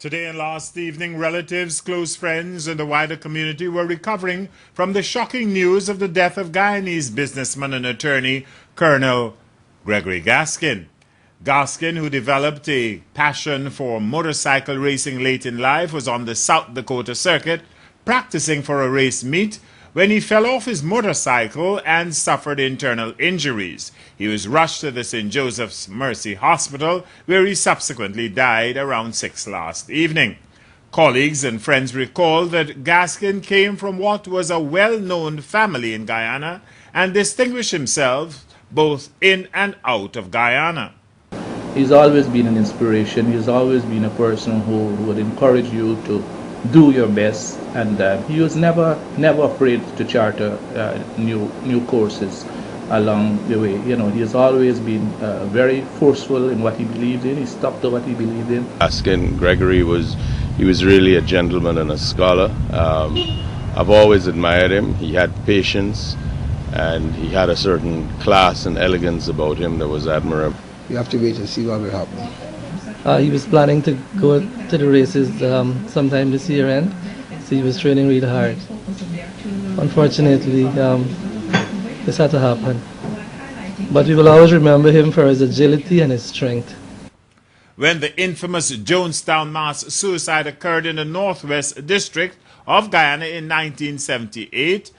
Today and last evening, relatives, close friends, and the wider community were recovering from the shocking news of the death of Guyanese businessman and attorney Colonel Gregory Gaskin. Gaskin, who developed a passion for motorcycle racing late in life, was on the South Dakota circuit practicing for a race meet when he fell off his motorcycle and suffered internal injuries. He was rushed to the St. Joseph's Mercy Hospital, where he subsequently died around 6 last evening. Colleagues and friends recall that Gaskin came from what was a well-known family in Guyana and distinguished himself both in and out of Guyana. He's always been an inspiration. He's always been a person who would encourage you to do your best, and he was never afraid to charter new courses along the way. You know, he has always been very forceful in what he believed in. He stuck to what he believed in. Gaskin, Gregory was really a gentleman and a scholar. I've always admired him. He had patience, and he had a certain class and elegance about him that was admirable. You have to wait and see what will happen. He was planning to go to the races sometime this year end, so he was training really hard. Unfortunately, this had to happen. But we will always remember him for his agility and his strength. When the infamous Jonestown mass suicide occurred in the Northwest District of Guyana in 1978,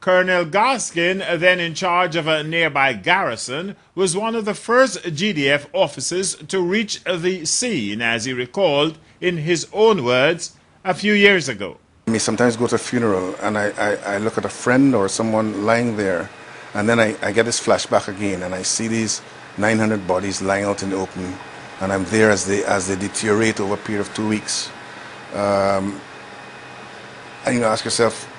Colonel Gaskin, then in charge of a nearby garrison, was one of the first GDF officers to reach the scene, as he recalled in his own words a few years ago. I may sometimes go to a funeral and I look at a friend or someone lying there, and then I get this flashback again, and I see these 900 bodies lying out in the open, and I'm there as they deteriorate over a period of 2 weeks. And you ask yourself,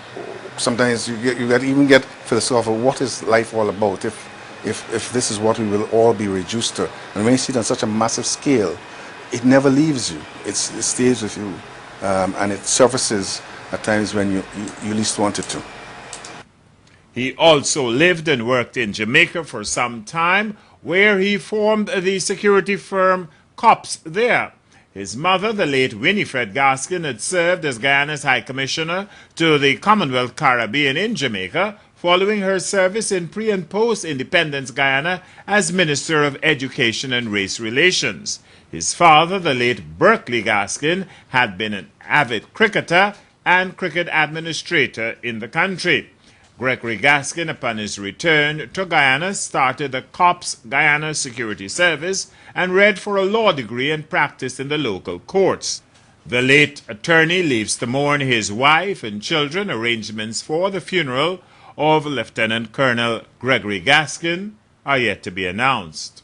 sometimes you even get philosophical, what is life all about if this is what we will all be reduced to? And when you see it on such a massive scale, it never leaves you. It stays with you, and it surfaces at times when you least want it to. He also lived and worked in Jamaica for some time, where he formed the security firm Cops there. His mother, the late Winifred Gaskin, had served as Guyana's High Commissioner to the Commonwealth Caribbean in Jamaica, following her service in pre- and post-independence Guyana as Minister of Education and Race Relations. His father, the late Gregory Gaskin, had been an avid cricketer and cricket administrator in the country. Gregory Gaskin, upon his return to Guyana, started the COPS Guyana Security Service and read for a law degree and practiced in the local courts. The late attorney leaves to mourn his wife and children. Arrangements for the funeral of Lieutenant Colonel Gregory Gaskin are yet to be announced.